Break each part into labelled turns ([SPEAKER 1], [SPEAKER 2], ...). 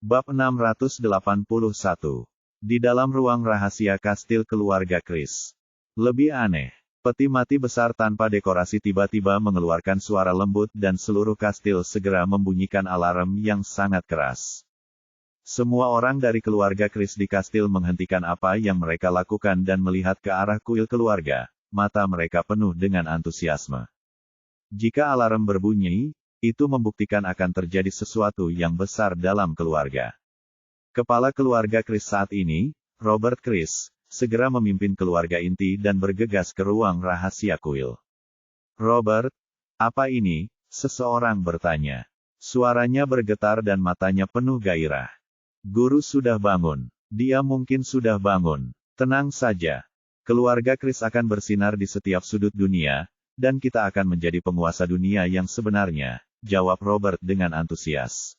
[SPEAKER 1] Bab 681. Di dalam ruang rahasia kastil keluarga Chris. Lebih aneh, peti mati besar tanpa dekorasi tiba-tiba mengeluarkan suara lembut dan seluruh kastil segera membunyikan alarm yang sangat keras. Semua orang dari keluarga Chris di kastil menghentikan apa yang mereka lakukan dan melihat ke arah kuil keluarga, mata mereka penuh dengan antusiasme. Jika alarm berbunyi, itu membuktikan akan terjadi sesuatu yang besar dalam keluarga. Kepala keluarga Chris saat ini, Robert Chris, segera memimpin keluarga inti dan bergegas ke ruang rahasia kuil. "Robert, apa ini?" seseorang bertanya. Suaranya bergetar dan matanya penuh gairah. "Guru sudah bangun. Dia mungkin sudah bangun. Tenang saja. Keluarga Chris akan bersinar di setiap sudut dunia, dan kita akan menjadi penguasa dunia yang sebenarnya," jawab Robert dengan antusias.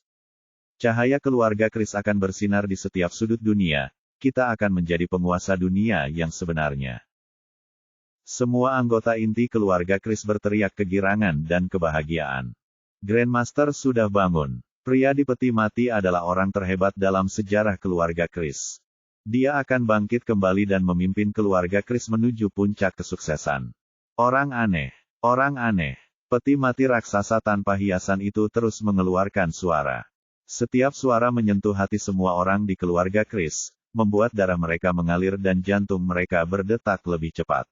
[SPEAKER 1] "Cahaya keluarga Chris akan bersinar di setiap sudut dunia, kita akan menjadi penguasa dunia yang sebenarnya." Semua anggota inti keluarga Chris berteriak kegirangan dan kebahagiaan. Grandmaster sudah bangun. Pria di peti mati adalah orang terhebat dalam sejarah keluarga Chris. Dia akan bangkit kembali dan memimpin keluarga Chris menuju puncak kesuksesan. Orang aneh. Peti mati raksasa tanpa hiasan itu terus mengeluarkan suara. Setiap suara menyentuh hati semua orang di keluarga Chris, membuat darah mereka mengalir dan jantung mereka berdetak lebih cepat.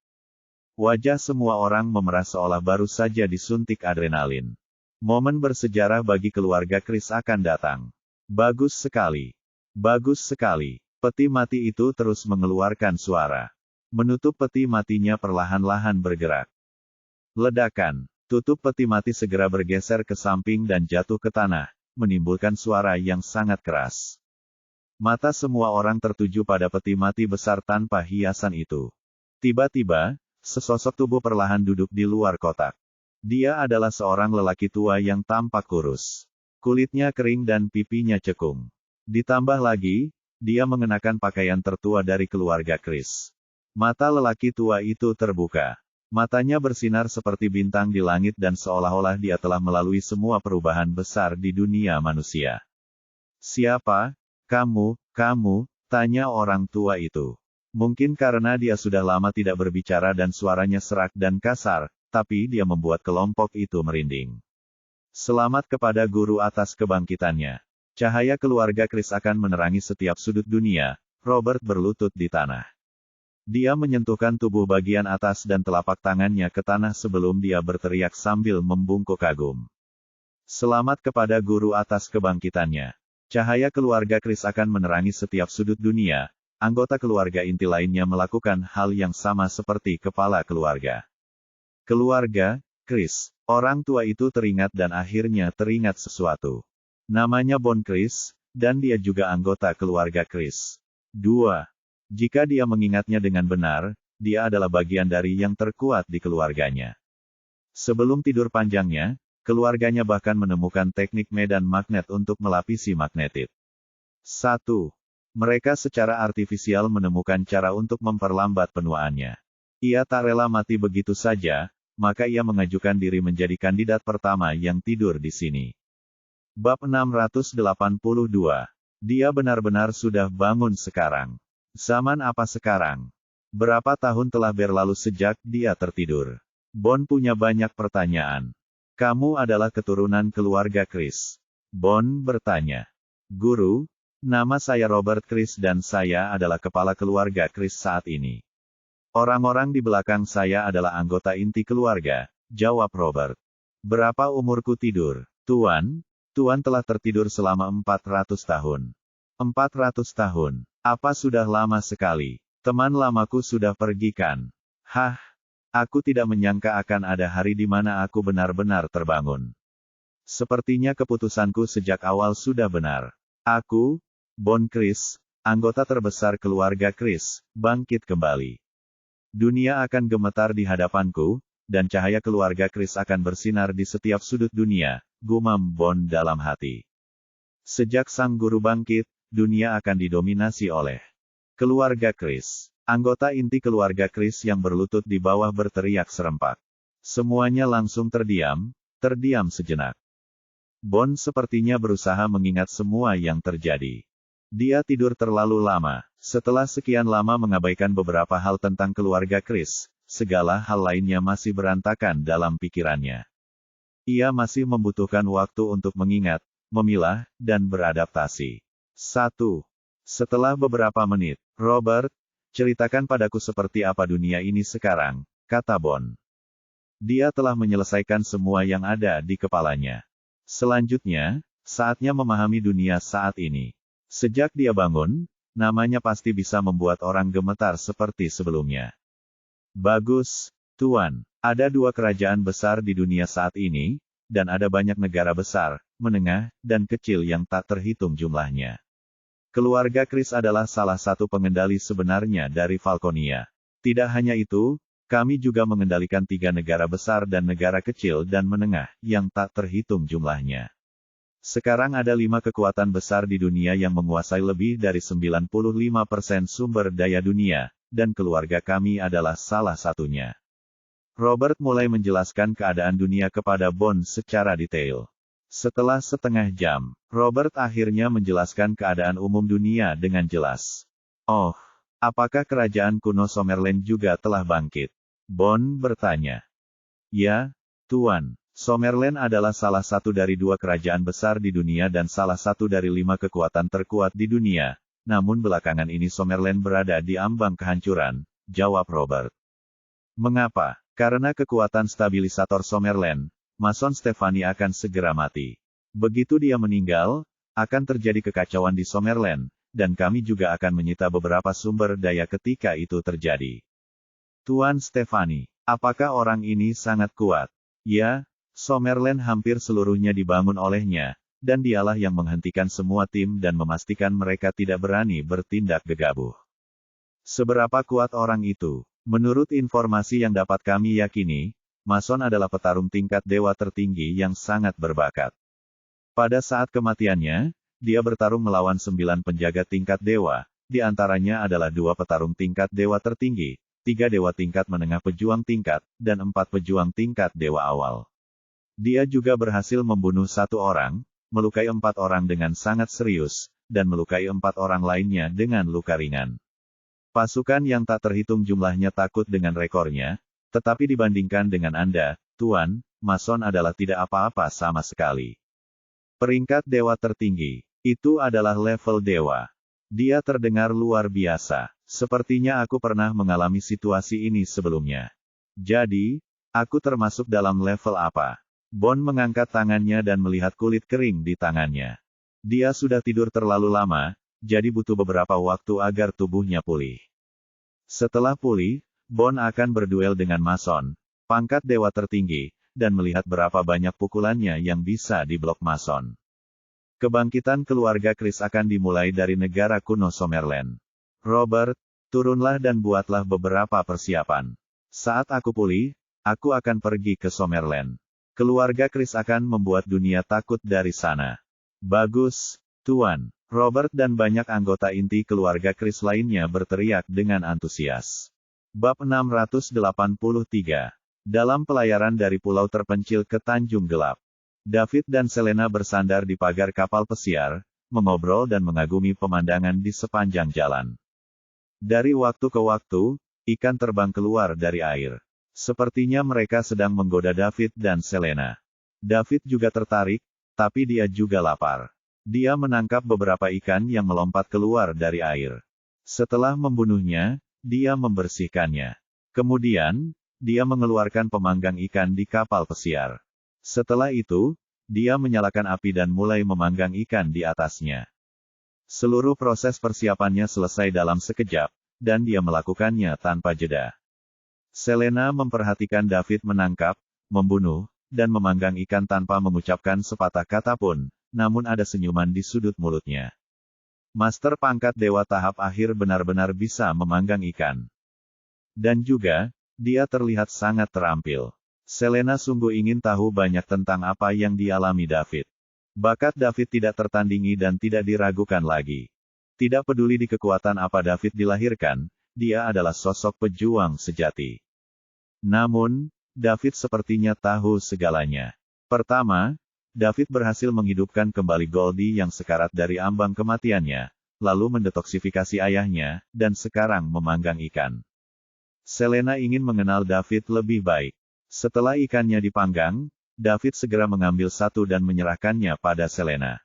[SPEAKER 1] Wajah semua orang memerah seolah baru saja disuntik adrenalin. Momen bersejarah bagi keluarga Chris akan datang. Bagus sekali. Peti mati itu terus mengeluarkan suara. Menutup peti matinya perlahan-lahan bergerak. Ledakan. Tutup peti mati segera bergeser ke samping dan jatuh ke tanah, menimbulkan suara yang sangat keras. Mata semua orang tertuju pada peti mati besar tanpa hiasan itu. Tiba-tiba, sesosok tubuh perlahan duduk di luar kotak. Dia adalah seorang lelaki tua yang tampak kurus. Kulitnya kering dan pipinya cekung. Ditambah lagi, dia mengenakan pakaian tertua dari keluarga Chris. Mata lelaki tua itu terbuka. Matanya bersinar seperti bintang di langit dan seolah-olah dia telah melalui semua perubahan besar di dunia manusia. "Siapa? Kamu?" tanya orang tua itu. Mungkin karena dia sudah lama tidak berbicara dan suaranya serak dan kasar, tapi dia membuat kelompok itu merinding. "Selamat kepada guru atas kebangkitannya. Cahaya keluarga Chris akan menerangi setiap sudut dunia." Robert berlutut di tanah. Dia menyentuhkan tubuh bagian atas dan telapak tangannya ke tanah sebelum dia berteriak sambil membungkuk kagum. "Selamat kepada guru atas kebangkitannya. Cahaya keluarga Chris akan menerangi setiap sudut dunia." Anggota keluarga inti lainnya melakukan hal yang sama seperti kepala keluarga. "Keluarga Chris." Orang tua itu teringat dan akhirnya teringat sesuatu. Namanya Bon Chris, dan dia juga anggota keluarga Chris. 2. Jika dia mengingatnya dengan benar, dia adalah bagian dari yang terkuat di keluarganya. Sebelum tidur panjangnya, keluarganya bahkan menemukan teknik medan magnet untuk melapisi magnetit. 1. Mereka secara artifisial menemukan cara untuk memperlambat penuaannya. Ia tak rela mati begitu saja, maka ia mengajukan diri menjadi kandidat pertama yang tidur di sini. Bab 682. Dia benar-benar sudah bangun sekarang. Zaman apa sekarang? Berapa tahun telah berlalu sejak dia tertidur? Bon punya banyak pertanyaan. "Kamu adalah keturunan keluarga Chris?" Bon bertanya. "Guru, nama saya Robert Chris dan saya adalah kepala keluarga Chris saat ini. Orang-orang di belakang saya adalah anggota inti keluarga," jawab Robert. "Berapa umurku tidur, Tuan?" "Tuan telah tertidur selama 400 tahun. 400 tahun. Apa sudah lama sekali. Teman lamaku sudah pergi kan?" "Hah? Aku tidak menyangka akan ada hari di mana aku benar-benar terbangun. Sepertinya keputusanku sejak awal sudah benar. Aku, Bon Chris, anggota terbesar keluarga Chris, bangkit kembali. Dunia akan gemetar di hadapanku, dan cahaya keluarga Chris akan bersinar di setiap sudut dunia," gumam Bon dalam hati. Sejak sang guru bangkit, dunia akan didominasi oleh keluarga Chris. Anggota inti keluarga Chris yang berlutut di bawah berteriak serempak. Semuanya langsung terdiam sejenak. Bond sepertinya berusaha mengingat semua yang terjadi. Dia tidur terlalu lama. Setelah sekian lama mengabaikan beberapa hal tentang keluarga Chris, segala hal lainnya masih berantakan dalam pikirannya. Ia masih membutuhkan waktu untuk mengingat, memilah, dan beradaptasi. 1. Setelah beberapa menit, Robert, ceritakan padaku seperti apa dunia ini sekarang, kata Bond. Dia telah menyelesaikan semua yang ada di kepalanya. Selanjutnya, saatnya memahami dunia saat ini. Sejak dia bangun, namanya pasti bisa membuat orang gemetar seperti sebelumnya. Bagus, Tuan. Ada 2 kerajaan besar di dunia saat ini, dan ada banyak negara besar, menengah, dan kecil yang tak terhitung jumlahnya. Keluarga Chris adalah salah satu pengendali sebenarnya dari Falconia. Tidak hanya itu, kami juga mengendalikan 3 negara besar dan negara kecil dan menengah, yang tak terhitung jumlahnya. Sekarang ada 5 kekuatan besar di dunia yang menguasai lebih dari 95% sumber daya dunia, dan keluarga kami adalah salah satunya. Robert mulai menjelaskan keadaan dunia kepada Bond secara detail. Setelah setengah jam, Robert akhirnya menjelaskan keadaan umum dunia dengan jelas. Oh, apakah kerajaan kuno Summerland juga telah bangkit? Bond bertanya. Ya, Tuan. Summerland adalah salah satu dari 2 kerajaan besar di dunia dan salah satu dari 5 kekuatan terkuat di dunia. Namun belakangan ini Summerland berada di ambang kehancuran, jawab Robert. Mengapa? Karena kekuatan stabilisator Summerland, Mason Stefani akan segera mati. Begitu dia meninggal, akan terjadi kekacauan di Summerland, dan kami juga akan menyita beberapa sumber daya ketika itu terjadi. Tuan Stefani, apakah orang ini sangat kuat? Ya, Summerland hampir seluruhnya dibangun olehnya, dan dialah yang menghentikan semua tim dan memastikan mereka tidak berani bertindak gegabah. Seberapa kuat orang itu? Menurut informasi yang dapat kami yakini, Mason adalah petarung tingkat dewa tertinggi yang sangat berbakat. Pada saat kematiannya, dia bertarung melawan 9 penjaga tingkat dewa, di antaranya adalah 2 petarung tingkat dewa tertinggi, 3 dewa tingkat menengah pejuang tingkat, dan 4 pejuang tingkat dewa awal. Dia juga berhasil membunuh 1 orang, melukai 4 orang dengan sangat serius, dan melukai 4 orang lainnya dengan luka ringan. Pasukan yang tak terhitung jumlahnya takut dengan rekornya, tetapi dibandingkan dengan Anda, Tuan, Mason adalah tidak apa-apa sama sekali. Peringkat dewa tertinggi, itu adalah level dewa. Dia terdengar luar biasa. Sepertinya aku pernah mengalami situasi ini sebelumnya. Jadi, aku termasuk dalam level apa? Bond mengangkat tangannya dan melihat kulit kering di tangannya. Dia sudah tidur terlalu lama, jadi butuh beberapa waktu agar tubuhnya pulih. Setelah pulih, Bond akan berduel dengan Mason, pangkat dewa tertinggi, dan melihat berapa banyak pukulannya yang bisa diblok Mason. Kebangkitan keluarga Chris akan dimulai dari negara kuno Summerland. Robert, turunlah dan buatlah beberapa persiapan. Saat aku pulih, aku akan pergi ke Summerland. Keluarga Chris akan membuat dunia takut dari sana. Bagus, Tuan. Robert dan banyak anggota inti keluarga Chris lainnya berteriak dengan antusias. Bab 683. Dalam pelayaran dari pulau terpencil ke Tanjung Gelap. David dan Selena bersandar di pagar kapal pesiar, mengobrol dan mengagumi pemandangan di sepanjang jalan. Dari waktu ke waktu, ikan terbang keluar dari air. Sepertinya mereka sedang menggoda David dan Selena. David juga tertarik, tapi dia juga lapar. Dia menangkap beberapa ikan yang melompat keluar dari air. Setelah membunuhnya, dia membersihkannya. Kemudian, dia mengeluarkan pemanggang ikan di kapal pesiar. Setelah itu, dia menyalakan api dan mulai memanggang ikan di atasnya. Seluruh proses persiapannya selesai dalam sekejap, dan dia melakukannya tanpa jeda. Selena memperhatikan David menangkap, membunuh, dan memanggang ikan tanpa mengucapkan sepatah kata pun, namun ada senyuman di sudut mulutnya. Master pangkat dewa tahap akhir benar-benar bisa memanggang ikan. Dan juga, dia terlihat sangat terampil. Selena sungguh ingin tahu banyak tentang apa yang dialami David. Bakat David tidak tertandingi dan tidak diragukan lagi. Tidak peduli di kekuatan apa David dilahirkan, dia adalah sosok pejuang sejati. Namun, David sepertinya tahu segalanya. Pertama, David berhasil menghidupkan kembali Goldie yang sekarat dari ambang kematiannya, lalu mendetoksifikasi ayahnya, dan sekarang memanggang ikan. Selena ingin mengenal David lebih baik. Setelah ikannya dipanggang, David segera mengambil satu dan menyerahkannya pada Selena.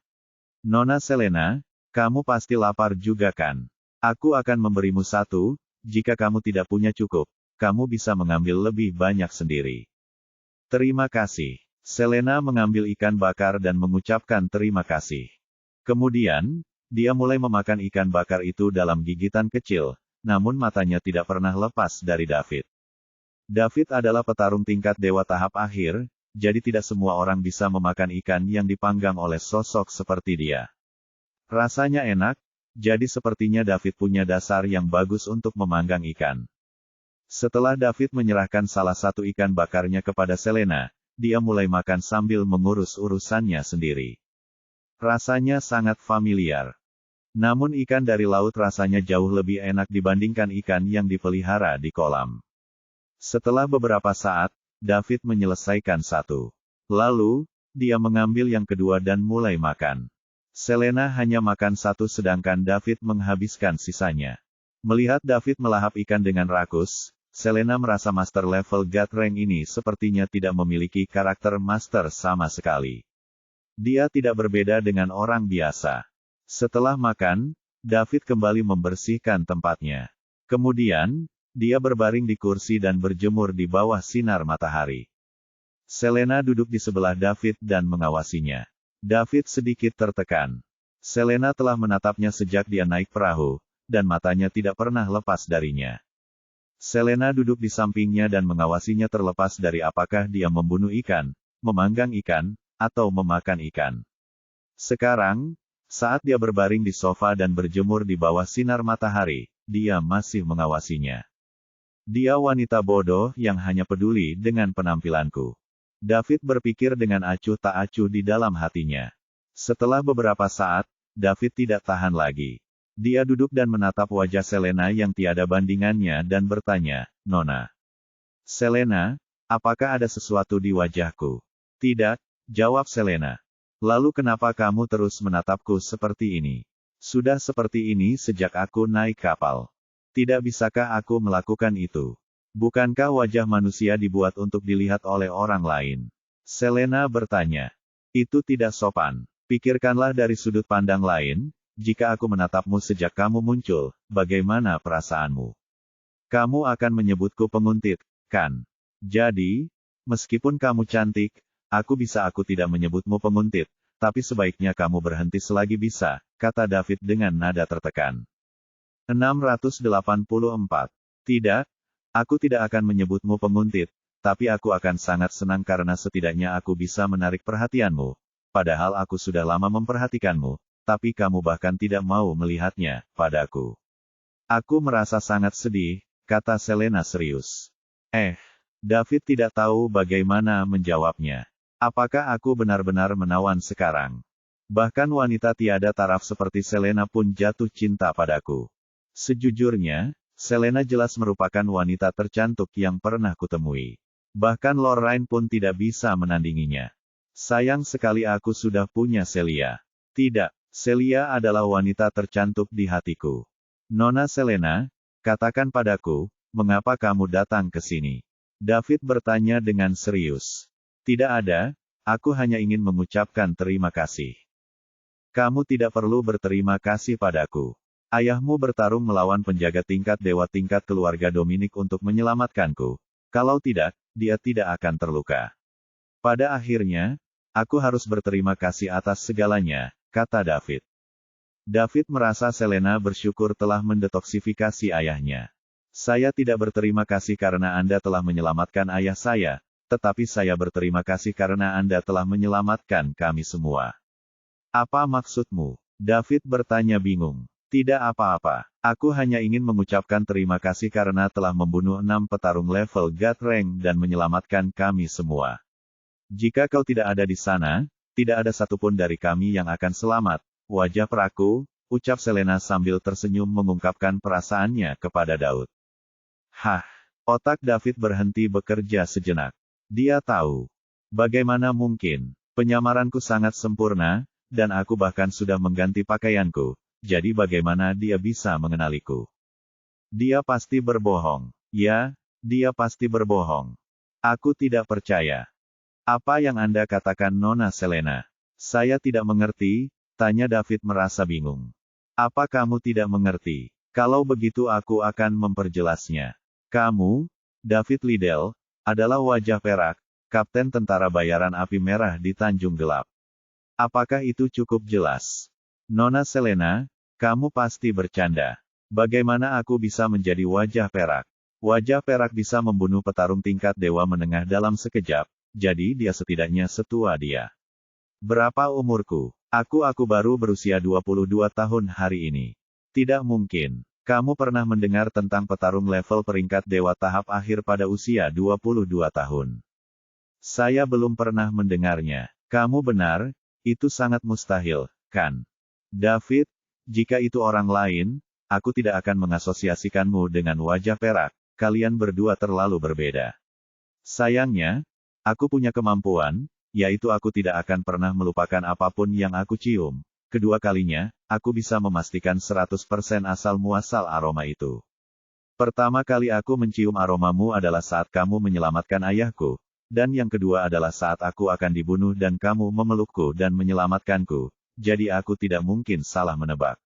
[SPEAKER 1] Nona Selena, kamu pasti lapar juga kan? Aku akan memberimu satu, jika kamu tidak punya cukup, kamu bisa mengambil lebih banyak sendiri. Terima kasih. Selena mengambil ikan bakar dan mengucapkan terima kasih. Kemudian, dia mulai memakan ikan bakar itu dalam gigitan kecil, namun matanya tidak pernah lepas dari David. David adalah petarung tingkat dewa tahap akhir, jadi tidak semua orang bisa memakan ikan yang dipanggang oleh sosok seperti dia. Rasanya enak, jadi sepertinya David punya dasar yang bagus untuk memanggang ikan. Setelah David menyerahkan salah satu ikan bakarnya kepada Selena, dia mulai makan sambil mengurus urusannya sendiri. Rasanya sangat familiar. Namun ikan dari laut rasanya jauh lebih enak dibandingkan ikan yang dipelihara di kolam. Setelah beberapa saat, David menyelesaikan satu. Lalu, dia mengambil yang kedua dan mulai makan. Selena hanya makan satu sedangkan David menghabiskan sisanya. Melihat David melahap ikan dengan rakus, Selena merasa master level God rank ini sepertinya tidak memiliki karakter master sama sekali. Dia tidak berbeda dengan orang biasa. Setelah makan, David kembali membersihkan tempatnya. Kemudian, dia berbaring di kursi dan berjemur di bawah sinar matahari. Selena duduk di sebelah David dan mengawasinya. David sedikit tertekan. Selena telah menatapnya sejak dia naik perahu, dan matanya tidak pernah lepas darinya. Selena duduk di sampingnya dan mengawasinya terlepas dari apakah dia membunuh ikan, memanggang ikan, atau memakan ikan. Sekarang, saat dia berbaring di sofa dan berjemur di bawah sinar matahari, dia masih mengawasinya. Dia wanita bodoh yang hanya peduli dengan penampilanku. David berpikir dengan acuh tak acuh di dalam hatinya. Setelah beberapa saat, David tidak tahan lagi. Dia duduk dan menatap wajah Selena yang tiada bandingannya dan bertanya, "Nona Selena, apakah ada sesuatu di wajahku?" "Tidak," jawab Selena. "Lalu kenapa kamu terus menatapku seperti ini?" "Sudah seperti ini sejak aku naik kapal. Tidak bisakah aku melakukan itu? Bukankah wajah manusia dibuat untuk dilihat oleh orang lain?" Selena bertanya. "Itu tidak sopan. Pikirkanlah dari sudut pandang lain, jika aku menatapmu sejak kamu muncul, bagaimana perasaanmu? Kamu akan menyebutku penguntit, kan? Jadi, meskipun kamu cantik, aku tidak menyebutmu penguntit, tapi sebaiknya kamu berhenti selagi bisa," kata David dengan nada tertekan. 684. "Tidak, aku tidak akan menyebutmu penguntit, tapi aku akan sangat senang karena setidaknya aku bisa menarik perhatianmu. Padahal aku sudah lama memperhatikanmu, tapi kamu bahkan tidak mau melihatnya padaku." "Aku merasa sangat sedih," kata Selena serius. David tidak tahu bagaimana menjawabnya. Apakah aku benar-benar menawan sekarang? Bahkan wanita tiada taraf seperti Selena pun jatuh cinta padaku. Sejujurnya, Selena jelas merupakan wanita tercantik yang pernah kutemui. Bahkan Lorraine pun tidak bisa menandinginya. Sayang sekali aku sudah punya Celia. Tidak, Celia adalah wanita tercantik di hatiku. Nona Selena, katakan padaku, mengapa kamu datang ke sini? David bertanya dengan serius. "Tidak ada, aku hanya ingin mengucapkan terima kasih." "Kamu tidak perlu berterima kasih padaku. Ayahmu bertarung melawan penjaga tingkat dewa tingkat keluarga Dominic untuk menyelamatkanku. Kalau tidak, dia tidak akan terluka. Pada akhirnya, aku harus berterima kasih atas segalanya," kata David. David merasa Selena bersyukur telah mendetoksifikasi ayahnya. "Saya tidak berterima kasih karena Anda telah menyelamatkan ayah saya, tetapi saya berterima kasih karena Anda telah menyelamatkan kami semua." "Apa maksudmu?" David bertanya bingung. "Tidak apa-apa. Aku hanya ingin mengucapkan terima kasih karena telah membunuh 6 petarung level God rank dan menyelamatkan kami semua. Jika kau tidak ada di sana, tidak ada satupun dari kami yang akan selamat." "Wajah peraku," ucap Selena sambil tersenyum mengungkapkan perasaannya kepada Daud. Otak David berhenti bekerja sejenak. Dia tahu. Bagaimana mungkin? Penyamaranku sangat sempurna, dan aku bahkan sudah mengganti pakaianku, jadi bagaimana dia bisa mengenaliku? Dia pasti berbohong. Ya, dia pasti berbohong. Aku tidak percaya. Apa yang Anda katakan Nona Selena? Saya tidak mengerti, tanya David merasa bingung. Apa kamu tidak mengerti? Kalau begitu aku akan memperjelasnya. Kamu, David Liddell, adalah wajah perak, Kapten Tentara Bayaran Api Merah di Tanjung Gelap. Apakah itu cukup jelas? Nona Selena, kamu pasti bercanda. Bagaimana aku bisa menjadi wajah perak? Wajah perak bisa membunuh petarung tingkat dewa menengah dalam sekejap, jadi dia setidaknya setua dia. Berapa umurku? Aku baru berusia 22 tahun hari ini. Tidak mungkin. Kamu pernah mendengar tentang petarung level peringkat dewa tahap akhir pada usia 22 tahun? Saya belum pernah mendengarnya. Kamu benar, itu sangat mustahil, kan? David, jika itu orang lain, aku tidak akan mengasosiasikanmu dengan wajah perak, kalian berdua terlalu berbeda. Sayangnya, aku punya kemampuan, yaitu aku tidak akan pernah melupakan apapun yang aku cium. Kedua kalinya, aku bisa memastikan 100% asal-muasal aroma itu. Pertama kali aku mencium aromamu adalah saat kamu menyelamatkan ayahku, dan yang kedua adalah saat aku akan dibunuh dan kamu memelukku dan menyelamatkanku, jadi aku tidak mungkin salah menebak.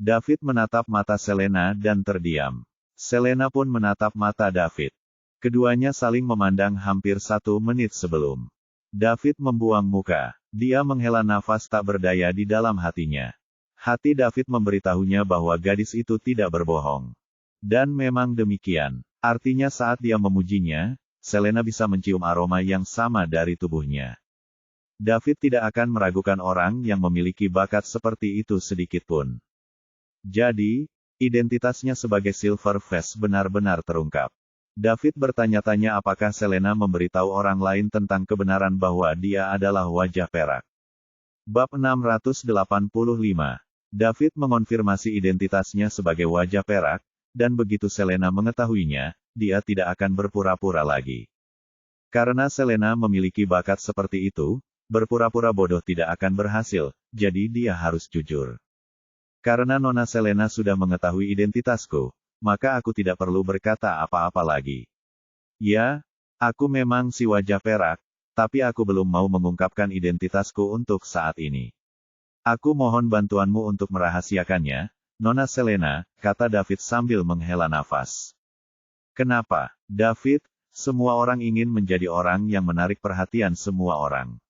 [SPEAKER 1] David menatap mata Selena dan terdiam. Selena pun menatap mata David. Keduanya saling memandang hampir 1 menit sebelum David membuang muka. Dia menghela nafas tak berdaya di dalam hatinya. Hati David memberitahunya bahwa gadis itu tidak berbohong. Dan memang demikian. Artinya saat dia memujinya, Selena bisa mencium aroma yang sama dari tubuhnya. David tidak akan meragukan orang yang memiliki bakat seperti itu sedikitpun. Jadi, identitasnya sebagai Silverface benar-benar terungkap. David bertanya-tanya apakah Selena memberitahu orang lain tentang kebenaran bahwa dia adalah wajah perak. Bab 685. David mengonfirmasi identitasnya sebagai wajah perak, dan begitu Selena mengetahuinya, dia tidak akan berpura-pura lagi. Karena Selena memiliki bakat seperti itu, berpura-pura bodoh tidak akan berhasil, jadi dia harus jujur. Karena Nona Selena sudah mengetahui identitasku, maka aku tidak perlu berkata apa-apa lagi. Ya, aku memang si wajah perak, tapi aku belum mau mengungkapkan identitasku untuk saat ini. Aku mohon bantuanmu untuk merahasiakannya, Nona Selena, kata David sambil menghela nafas. Kenapa, David? Semua orang ingin menjadi orang yang menarik perhatian semua orang.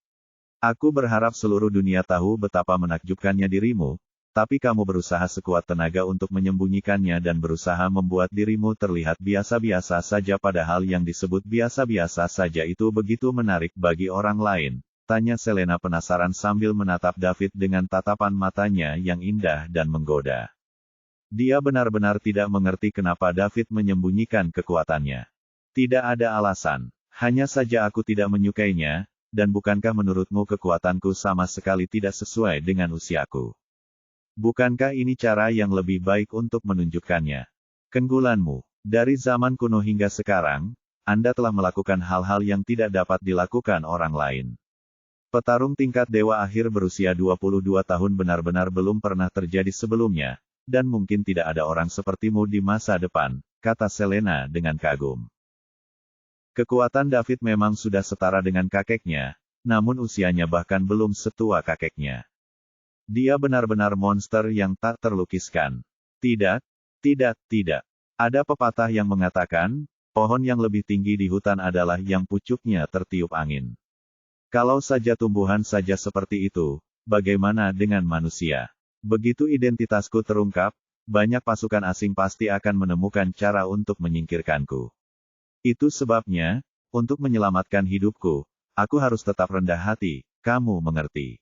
[SPEAKER 1] Aku berharap seluruh dunia tahu betapa menakjubkannya dirimu, tapi kamu berusaha sekuat tenaga untuk menyembunyikannya dan berusaha membuat dirimu terlihat biasa-biasa saja padahal yang disebut biasa-biasa saja itu begitu menarik bagi orang lain, tanya Selena penasaran sambil menatap David dengan tatapan matanya yang indah dan menggoda. Dia benar-benar tidak mengerti kenapa David menyembunyikan kekuatannya. Tidak ada alasan, hanya saja aku tidak menyukainya, dan bukankah menurutmu kekuatanku sama sekali tidak sesuai dengan usiaku? Bukankah ini cara yang lebih baik untuk menunjukkannya? Keunggulanmu, dari zaman kuno hingga sekarang, Anda telah melakukan hal-hal yang tidak dapat dilakukan orang lain. Petarung tingkat dewa akhir berusia 22 tahun benar-benar belum pernah terjadi sebelumnya, dan mungkin tidak ada orang sepertimu di masa depan, kata Selena dengan kagum. Kekuatan David memang sudah setara dengan kakeknya, namun usianya bahkan belum setua kakeknya. Dia benar-benar monster yang tak terlukiskan. Tidak. Ada pepatah yang mengatakan, pohon yang lebih tinggi di hutan adalah yang pucuknya tertiup angin. Kalau saja tumbuhan saja seperti itu, bagaimana dengan manusia? Begitu identitasku terungkap, banyak pasukan asing pasti akan menemukan cara untuk menyingkirkanku. Itu sebabnya, untuk menyelamatkan hidupku, aku harus tetap rendah hati, kamu mengerti.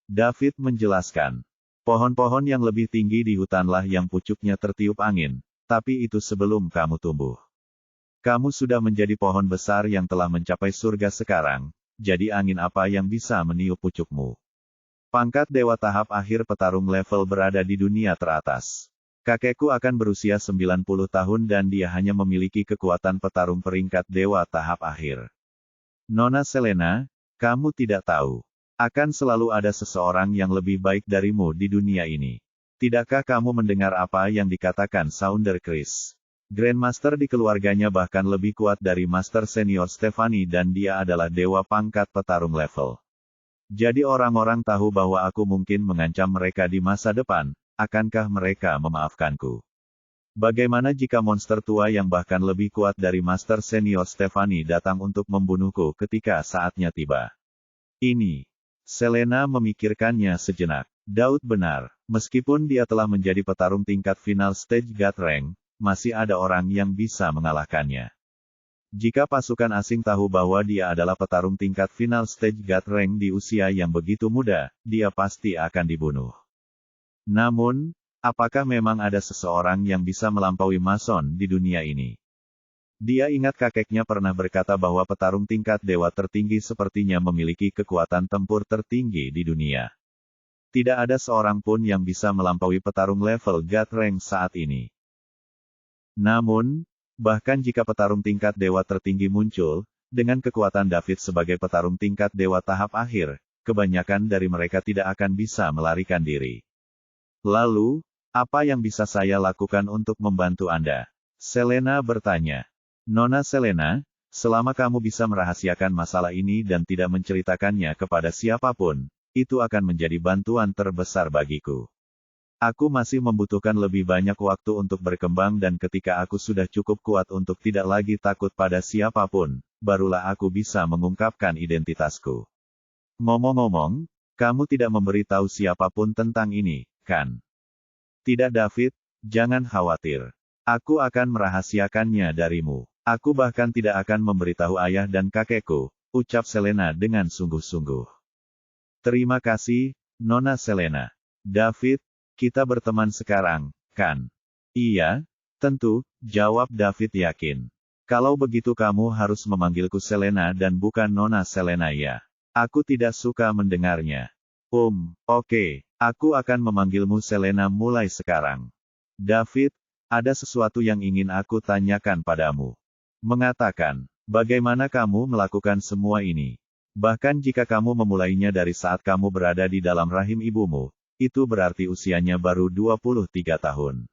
[SPEAKER 1] David menjelaskan. Pohon-pohon yang lebih tinggi di hutanlah yang pucuknya tertiup angin, tapi itu sebelum kamu tumbuh. Kamu sudah menjadi pohon besar yang telah mencapai surga sekarang, jadi angin apa yang bisa meniup pucukmu? Pangkat dewa tahap akhir petarung level berada di dunia teratas. Kakekku akan berusia 90 tahun dan dia hanya memiliki kekuatan petarung peringkat dewa tahap akhir. Nona Selena, Kamu tidak tahu. Akan selalu ada seseorang yang lebih baik darimu di dunia ini. Tidakkah kamu mendengar apa yang dikatakan Sounder Chris? Grandmaster di keluarganya bahkan lebih kuat dari Master Senior Stephanie dan dia adalah dewa pangkat petarung level. Jadi orang-orang tahu bahwa aku mungkin mengancam mereka di masa depan, akankah mereka memaafkanku? Bagaimana jika monster tua yang bahkan lebih kuat dari Master Senior Stephanie datang untuk membunuhku ketika saatnya tiba? Ini. Selena memikirkannya sejenak. Daud benar. Meskipun dia telah menjadi petarung tingkat final stage God Rank, masih ada orang yang bisa mengalahkannya. Jika pasukan asing tahu bahwa dia adalah petarung tingkat final stage God Rank di usia yang begitu muda, dia pasti akan dibunuh. Namun, apakah memang ada seseorang yang bisa melampaui Mason di dunia ini? Dia ingat kakeknya pernah berkata bahwa petarung tingkat dewa tertinggi sepertinya memiliki kekuatan tempur tertinggi di dunia. Tidak ada seorang pun yang bisa melampaui petarung level God Rank saat ini. Namun, bahkan jika petarung tingkat dewa tertinggi muncul, dengan kekuatan David sebagai petarung tingkat dewa tahap akhir, kebanyakan dari mereka tidak akan bisa melarikan diri. Lalu, apa yang bisa saya lakukan untuk membantu Anda? Selena bertanya. Nona Selena, selama kamu bisa merahasiakan masalah ini dan tidak menceritakannya kepada siapapun, itu akan menjadi bantuan terbesar bagiku. Aku masih membutuhkan lebih banyak waktu untuk berkembang dan ketika aku sudah cukup kuat untuk tidak lagi takut pada siapapun, barulah aku bisa mengungkapkan identitasku. Ngomong-ngomong, kamu tidak memberitahu siapapun tentang ini, kan? Tidak David, jangan khawatir. Aku akan merahasiakannya darimu. Aku bahkan tidak akan memberitahu ayah dan kakekku, ucap Selena dengan sungguh-sungguh. Terima kasih, Nona Selena. David, kita berteman sekarang, kan? Iya, tentu, jawab David yakin. Kalau begitu kamu harus memanggilku Selena dan bukan Nona Selena ya. Aku tidak suka mendengarnya. Oke, aku akan memanggilmu Selena mulai sekarang. David, ada sesuatu yang ingin aku tanyakan padamu. Mengatakan, bagaimana kamu melakukan semua ini? Bahkan jika kamu memulainya dari saat kamu berada di dalam rahim ibumu, itu berarti usianya baru 23 tahun.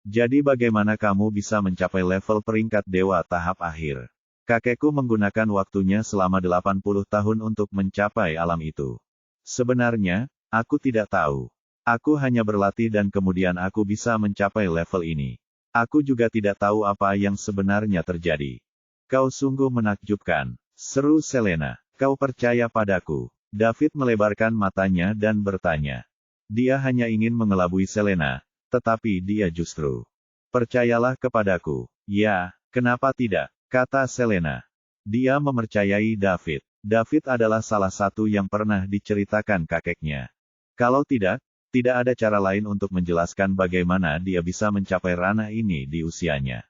[SPEAKER 1] Jadi bagaimana kamu bisa mencapai level peringkat dewa tahap akhir? Kakekku menggunakan waktunya selama 80 tahun untuk mencapai alam itu. Sebenarnya, aku tidak tahu. Aku hanya berlatih dan kemudian aku bisa mencapai level ini. Aku juga tidak tahu apa yang sebenarnya terjadi. Kau sungguh menakjubkan, seru Selena. Kau percaya padaku? David melebarkan matanya dan bertanya. Dia hanya ingin mengelabui Selena, tetapi dia justru. Percayalah kepadaku. Ya, kenapa tidak? Kata Selena. Dia mempercayai David. David adalah salah satu yang pernah diceritakan kakeknya. Kalau tidak ada cara lain untuk menjelaskan bagaimana dia bisa mencapai ranah ini di usianya.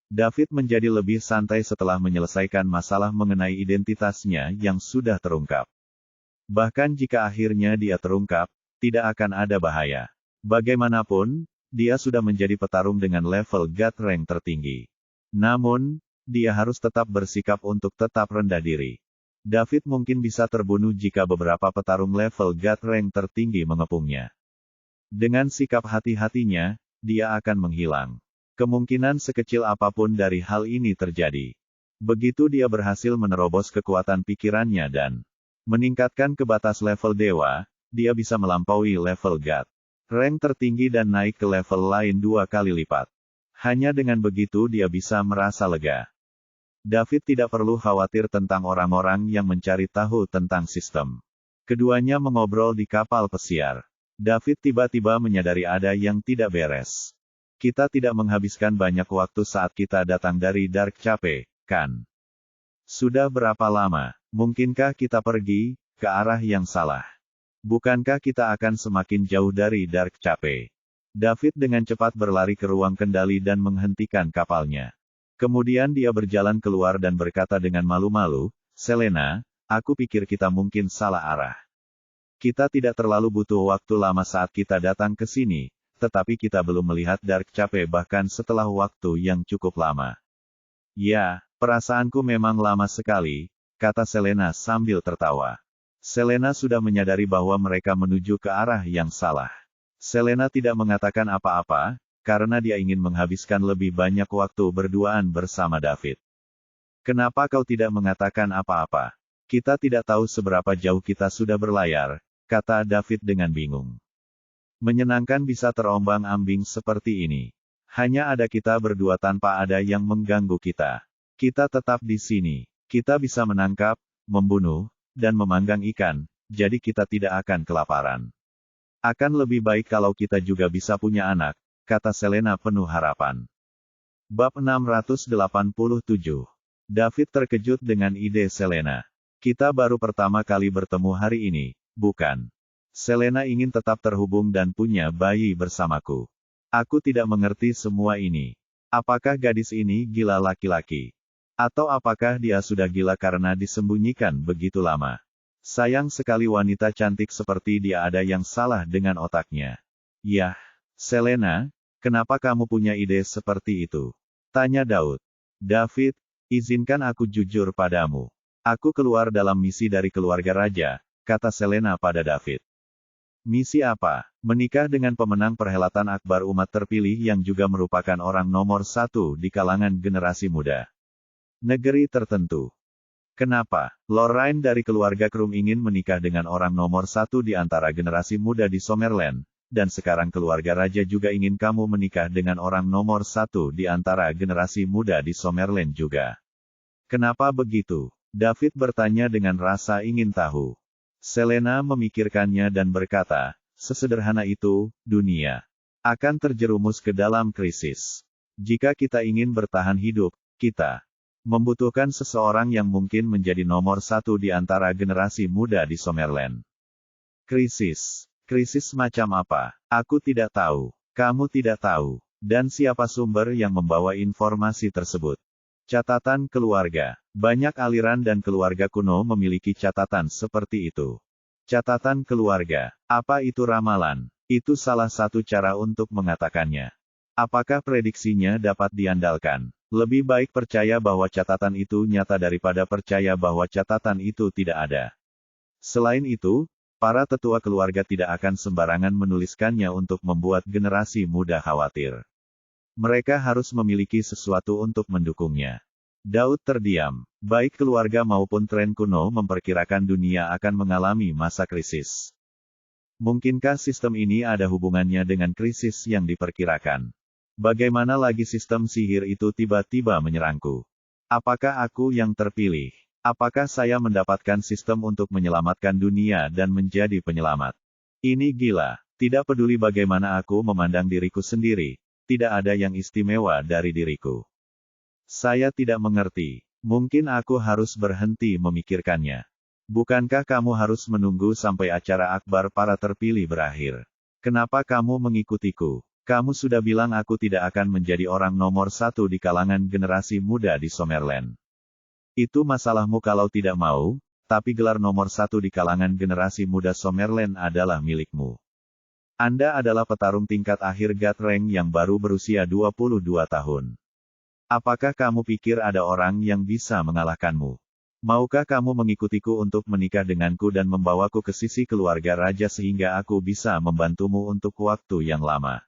[SPEAKER 1] David menjadi lebih santai setelah menyelesaikan masalah mengenai identitasnya yang sudah terungkap. Bahkan jika akhirnya dia terungkap, tidak akan ada bahaya. Bagaimanapun, dia sudah menjadi petarung dengan level God Rank tertinggi. Namun, dia harus tetap bersikap untuk tetap rendah diri. David mungkin bisa terbunuh jika beberapa petarung level God Rank tertinggi mengepungnya. Dengan sikap hati-hatinya, dia akan menghilang. Kemungkinan sekecil apapun dari hal ini terjadi. Begitu dia berhasil menerobos kekuatan pikirannya dan meningkatkan ke batas level dewa, dia bisa melampaui level God Rank tertinggi dan naik ke level lain 2 kali lipat. Hanya dengan begitu dia bisa merasa lega. David tidak perlu khawatir tentang orang-orang yang mencari tahu tentang sistem. Keduanya mengobrol di kapal pesiar. David tiba-tiba menyadari ada yang tidak beres. Kita tidak menghabiskan banyak waktu saat kita datang dari Dark Cape, kan? Sudah berapa lama? Mungkinkah kita pergi ke arah yang salah? Bukankah kita akan semakin jauh dari Dark Cape? David dengan cepat berlari ke ruang kendali dan menghentikan kapalnya. Kemudian dia berjalan keluar dan berkata dengan malu-malu, Selena, aku pikir kita mungkin salah arah. Kita tidak terlalu butuh waktu lama saat kita datang ke sini, tetapi kita belum melihat Dark Cape bahkan setelah waktu yang cukup lama. Ya, perasaanku memang lama sekali, kata Selena sambil tertawa. Selena sudah menyadari bahwa mereka menuju ke arah yang salah. Selena tidak mengatakan apa-apa, karena dia ingin menghabiskan lebih banyak waktu berduaan bersama David. Kenapa kau tidak mengatakan apa-apa? Kita tidak tahu seberapa jauh kita sudah berlayar, kata David dengan bingung. Menyenangkan bisa terombang-ambing seperti ini. Hanya ada kita berdua tanpa ada yang mengganggu kita. Kita tetap di sini. Kita bisa menangkap, membunuh, dan memanggang ikan, jadi kita tidak akan kelaparan. Akan lebih baik kalau kita juga bisa punya anak, kata Selena penuh harapan. Bab 687. David terkejut dengan ide Selena. Kita baru pertama kali bertemu hari ini, bukan? Selena ingin tetap terhubung dan punya bayi bersamaku. Aku tidak mengerti semua ini. Apakah gadis ini gila laki-laki? Atau apakah dia sudah gila karena disembunyikan begitu lama? Sayang sekali wanita cantik seperti dia ada yang salah dengan otaknya. Yah, Selena, kenapa kamu punya ide seperti itu? Tanya Daud. David, izinkan aku jujur padamu. Aku keluar dalam misi dari keluarga raja, kata Selena pada David. Misi apa? Menikah dengan pemenang perhelatan akbar umat terpilih yang juga merupakan orang nomor 1 di kalangan generasi muda. Negeri tertentu. Kenapa? Lorraine dari keluarga Krum ingin menikah dengan orang nomor 1 di antara generasi muda di Summerland, dan sekarang keluarga raja juga ingin kamu menikah dengan orang nomor 1 di antara generasi muda di Summerland juga. Kenapa begitu? David bertanya dengan rasa ingin tahu. Selena memikirkannya dan berkata, sesederhana itu, dunia akan terjerumus ke dalam krisis. Jika kita ingin bertahan hidup, kita membutuhkan seseorang yang mungkin menjadi nomor 1 di antara generasi muda di Summerland. Krisis. Krisis macam apa? Aku tidak tahu. Kamu tidak tahu. Dan siapa sumber yang membawa informasi tersebut? Catatan keluarga. Banyak aliran dan keluarga kuno memiliki catatan seperti itu. Catatan keluarga. Apa itu ramalan? Itu salah satu cara untuk mengatakannya. Apakah prediksinya dapat diandalkan? Lebih baik percaya bahwa catatan itu nyata daripada percaya bahwa catatan itu tidak ada. Selain itu, para tetua keluarga tidak akan sembarangan menuliskannya untuk membuat generasi muda khawatir. Mereka harus memiliki sesuatu untuk mendukungnya. Daud terdiam. Baik keluarga maupun tren kuno memperkirakan dunia akan mengalami masa krisis. Mungkinkah sistem ini ada hubungannya dengan krisis yang diperkirakan? Bagaimana lagi sistem sihir itu tiba-tiba menyerangku? Apakah aku yang terpilih? Apakah saya mendapatkan sistem untuk menyelamatkan dunia dan menjadi penyelamat? Ini gila. Tidak peduli bagaimana aku memandang diriku sendiri, tidak ada yang istimewa dari diriku. Saya tidak mengerti. Mungkin aku harus berhenti memikirkannya. Bukankah kamu harus menunggu sampai acara akbar para terpilih berakhir? Kenapa kamu mengikutiku? Kamu sudah bilang aku tidak akan menjadi orang nomor 1 di kalangan generasi muda di Summerland. Itu masalahmu kalau tidak mau, tapi gelar nomor 1 di kalangan generasi muda Summerland adalah milikmu. Anda adalah petarung tingkat akhir God Rank yang baru berusia 22 tahun. Apakah kamu pikir ada orang yang bisa mengalahkanmu? Maukah kamu mengikutiku untuk menikah denganku dan membawaku ke sisi keluarga raja sehingga aku bisa membantumu untuk waktu yang lama?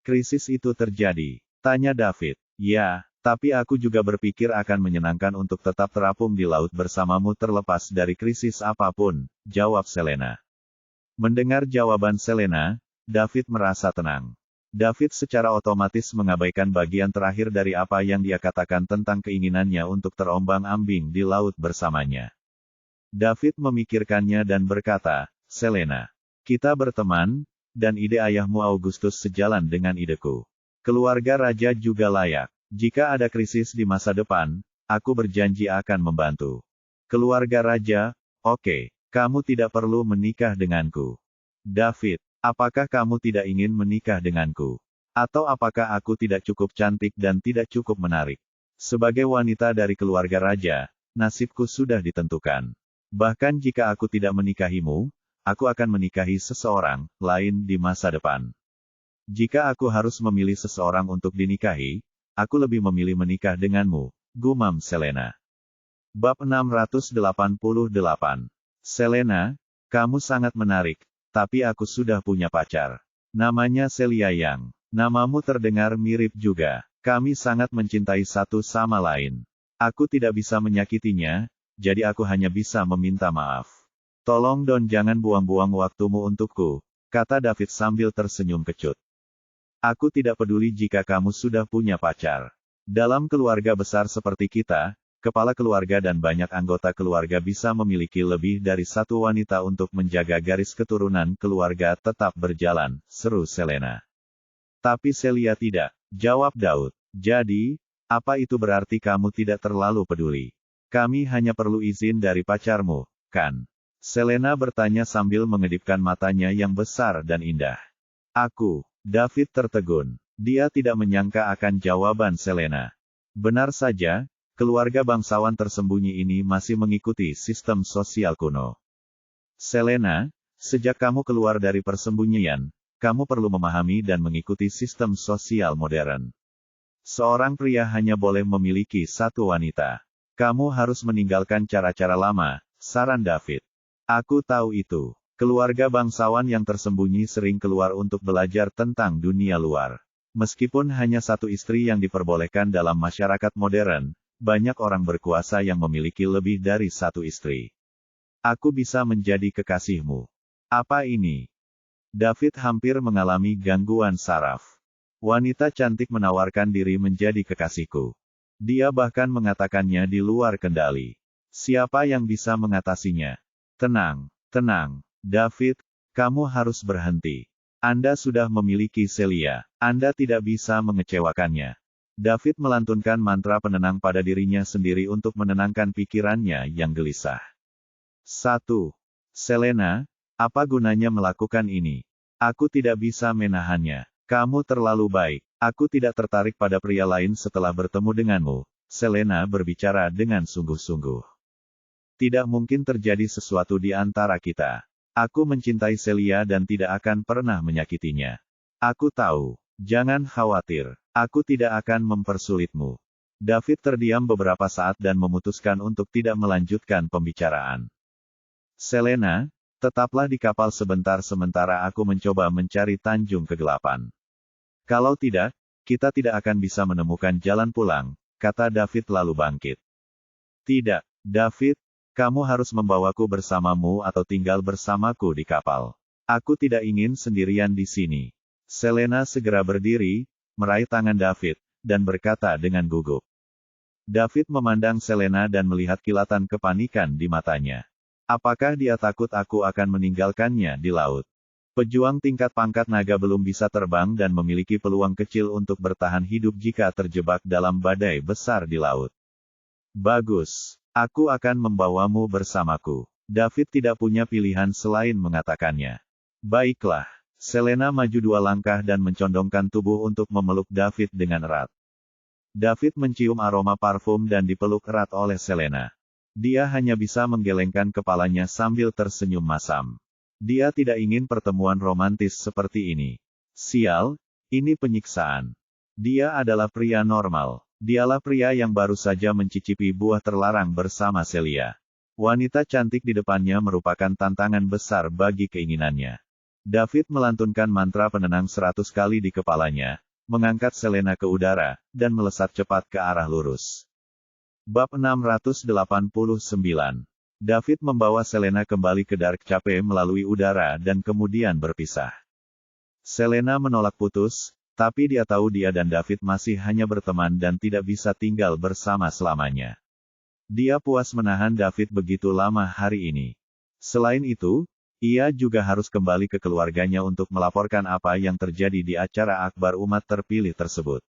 [SPEAKER 1] Krisis itu terjadi, tanya David. Ya, tapi aku juga berpikir akan menyenangkan untuk tetap terapung di laut bersamamu terlepas dari krisis apapun, jawab Selena. Mendengar jawaban Selena, David merasa tenang. David secara otomatis mengabaikan bagian terakhir dari apa yang dia katakan tentang keinginannya untuk terombang-ambing di laut bersamanya. David memikirkannya dan berkata, Selena, kita berteman, dan ide ayahmu Augustus sejalan dengan ideku. Keluarga raja juga layak. Jika ada krisis di masa depan, aku berjanji akan membantu. Keluarga raja, oke, kamu tidak perlu menikah denganku. David, apakah kamu tidak ingin menikah denganku? Atau apakah aku tidak cukup cantik dan tidak cukup menarik? Sebagai wanita dari keluarga raja, nasibku sudah ditentukan. Bahkan jika aku tidak menikahimu, aku akan menikahi seseorang lain di masa depan. Jika aku harus memilih seseorang untuk dinikahi, aku lebih memilih menikah denganmu, gumam Selena. Bab 688. Selena, kamu sangat menarik, tapi aku sudah punya pacar. Namanya Celia Yang. Namamu terdengar mirip juga. Kami sangat mencintai satu sama lain. Aku tidak bisa menyakitinya, jadi aku hanya bisa meminta maaf. Tolong Don, jangan buang-buang waktumu untukku, kata David sambil tersenyum kecut. Aku tidak peduli jika kamu sudah punya pacar. Dalam keluarga besar seperti kita, kepala keluarga dan banyak anggota keluarga bisa memiliki lebih dari satu wanita untuk menjaga garis keturunan keluarga tetap berjalan, seru Selena. Tapi Celia tidak, jawab Daud. Jadi, apa itu berarti kamu tidak terlalu peduli? Kami hanya perlu izin dari pacarmu, kan? Selena bertanya sambil mengedipkan matanya yang besar dan indah. David tertegun. Dia tidak menyangka akan jawaban Selena. Benar saja, keluarga bangsawan tersembunyi ini masih mengikuti sistem sosial kuno. Selena, sejak kamu keluar dari persembunyian, kamu perlu memahami dan mengikuti sistem sosial modern. Seorang pria hanya boleh memiliki satu wanita. Kamu harus meninggalkan cara-cara lama, saran David. Aku tahu itu. Keluarga bangsawan yang tersembunyi sering keluar untuk belajar tentang dunia luar. Meskipun hanya satu istri yang diperbolehkan dalam masyarakat modern, banyak orang berkuasa yang memiliki lebih dari satu istri. Aku bisa menjadi kekasihmu. Apa ini? David hampir mengalami gangguan saraf. Wanita cantik menawarkan diri menjadi kekasihku. Dia bahkan mengatakannya di luar kendali. Siapa yang bisa mengatasinya? Tenang, David, kamu harus berhenti. Anda sudah memiliki Celia. Anda tidak bisa mengecewakannya. David melantunkan mantra penenang pada dirinya sendiri untuk menenangkan pikirannya yang gelisah. 1. Selena, apa gunanya melakukan ini? Aku tidak bisa menahannya. Kamu terlalu baik. Aku tidak tertarik pada pria lain setelah bertemu denganmu. Selena berbicara dengan sungguh-sungguh. Tidak mungkin terjadi sesuatu di antara kita. Aku mencintai Celia dan tidak akan pernah menyakitinya. Aku tahu. Jangan khawatir. Aku tidak akan mempersulitmu. David terdiam beberapa saat dan memutuskan untuk tidak melanjutkan pembicaraan. Selena, tetaplah di kapal sebentar sementara aku mencoba mencari Tanjung Kegelapan. Kalau tidak, kita tidak akan bisa menemukan jalan pulang, kata David lalu bangkit. Tidak, David. Kamu harus membawaku bersamamu atau tinggal bersamaku di kapal. Aku tidak ingin sendirian di sini. Selena segera berdiri, meraih tangan David, dan berkata dengan gugup. David memandang Selena dan melihat kilatan kepanikan di matanya. Apakah dia takut aku akan meninggalkannya di laut? Pejuang tingkat pangkat naga belum bisa terbang dan memiliki peluang kecil untuk bertahan hidup jika terjebak dalam badai besar di laut. Bagus. Aku akan membawamu bersamaku. David tidak punya pilihan selain mengatakannya. Baiklah. Selena maju 2 langkah dan mencondongkan tubuh untuk memeluk David dengan erat. David mencium aroma parfum dan dipeluk erat oleh Selena. Dia hanya bisa menggelengkan kepalanya sambil tersenyum masam. Dia tidak ingin pertemuan romantis seperti ini. Sial, ini penyiksaan. Dia adalah pria normal. Dialah pria yang baru saja mencicipi buah terlarang bersama Celia. Wanita cantik di depannya merupakan tantangan besar bagi keinginannya. David melantunkan mantra penenang 100 kali di kepalanya, mengangkat Selena ke udara, dan melesat cepat ke arah lurus. Bab 689. David membawa Selena kembali ke Dark Cape melalui udara dan kemudian berpisah. Selena menolak putus, tapi dia tahu dia dan David masih hanya berteman dan tidak bisa tinggal bersama selamanya. Dia puas menahan David begitu lama hari ini. Selain itu, ia juga harus kembali ke keluarganya untuk melaporkan apa yang terjadi di acara akbar umat terpilih tersebut.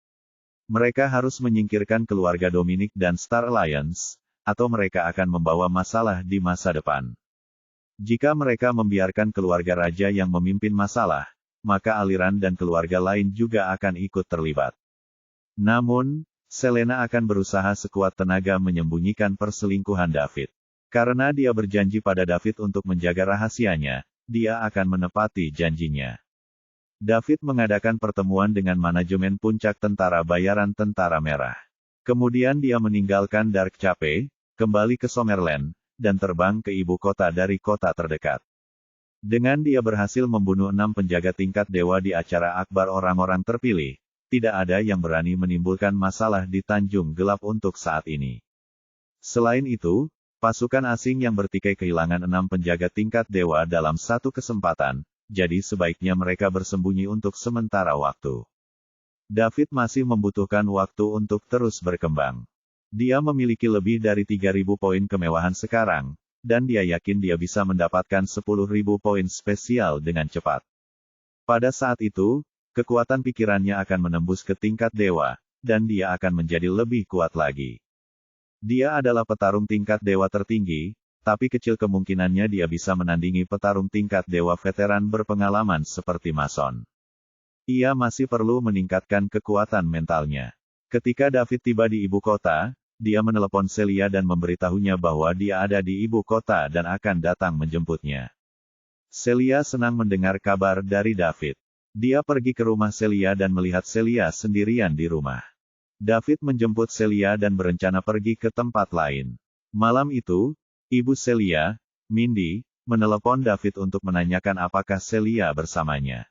[SPEAKER 1] Mereka harus menyingkirkan keluarga Dominic dan Star Alliance, atau mereka akan membawa masalah di masa depan. Jika mereka membiarkan keluarga raja yang memimpin masalah, maka aliran dan keluarga lain juga akan ikut terlibat. Namun, Selena akan berusaha sekuat tenaga menyembunyikan perselingkuhan David. Karena dia berjanji pada David untuk menjaga rahasianya, dia akan menepati janjinya. David mengadakan pertemuan dengan manajemen puncak tentara bayaran Tentara Merah. Kemudian dia meninggalkan Dark Cape, kembali ke Summerland, dan terbang ke ibu kota dari kota terdekat. Dengan dia berhasil membunuh 6 penjaga tingkat dewa di acara akbar orang-orang terpilih, tidak ada yang berani menimbulkan masalah di Tanjung Gelap untuk saat ini. Selain itu, pasukan asing yang bertikai kehilangan 6 penjaga tingkat dewa dalam satu kesempatan, jadi sebaiknya mereka bersembunyi untuk sementara waktu. David masih membutuhkan waktu untuk terus berkembang. Dia memiliki lebih dari 3.000 poin kemewahan sekarang, dan dia yakin dia bisa mendapatkan 10.000 poin spesial dengan cepat. Pada saat itu, kekuatan pikirannya akan menembus ke tingkat dewa, dan dia akan menjadi lebih kuat lagi. Dia adalah petarung tingkat dewa tertinggi, tapi kecil kemungkinannya dia bisa menandingi petarung tingkat dewa veteran berpengalaman seperti Mason. Ia masih perlu meningkatkan kekuatan mentalnya. Ketika David tiba di ibu kota, dia menelepon Celia dan memberitahunya bahwa dia ada di ibu kota dan akan datang menjemputnya. Celia senang mendengar kabar dari David. Dia pergi ke rumah Celia dan melihat Celia sendirian di rumah. David menjemput Celia dan berencana pergi ke tempat lain. Malam itu, ibu Celia, Mindy, menelepon David untuk menanyakan apakah Celia bersamanya.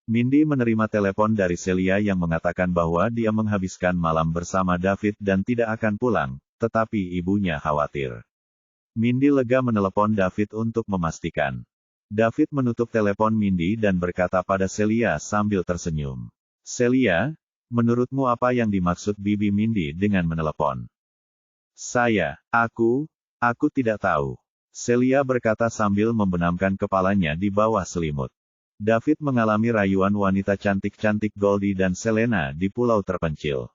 [SPEAKER 1] Mindy menerima telepon dari Celia yang mengatakan bahwa dia menghabiskan malam bersama David dan tidak akan pulang, tetapi ibunya khawatir. Mindy lega menelepon David untuk memastikan. David menutup telepon Mindy dan berkata pada Celia sambil tersenyum. Celia, menurutmu apa yang dimaksud Bibi Mindy dengan menelepon? Aku tidak tahu. Celia berkata sambil membenamkan kepalanya di bawah selimut. David mengalami rayuan wanita cantik-cantik Goldie dan Selena di pulau terpencil.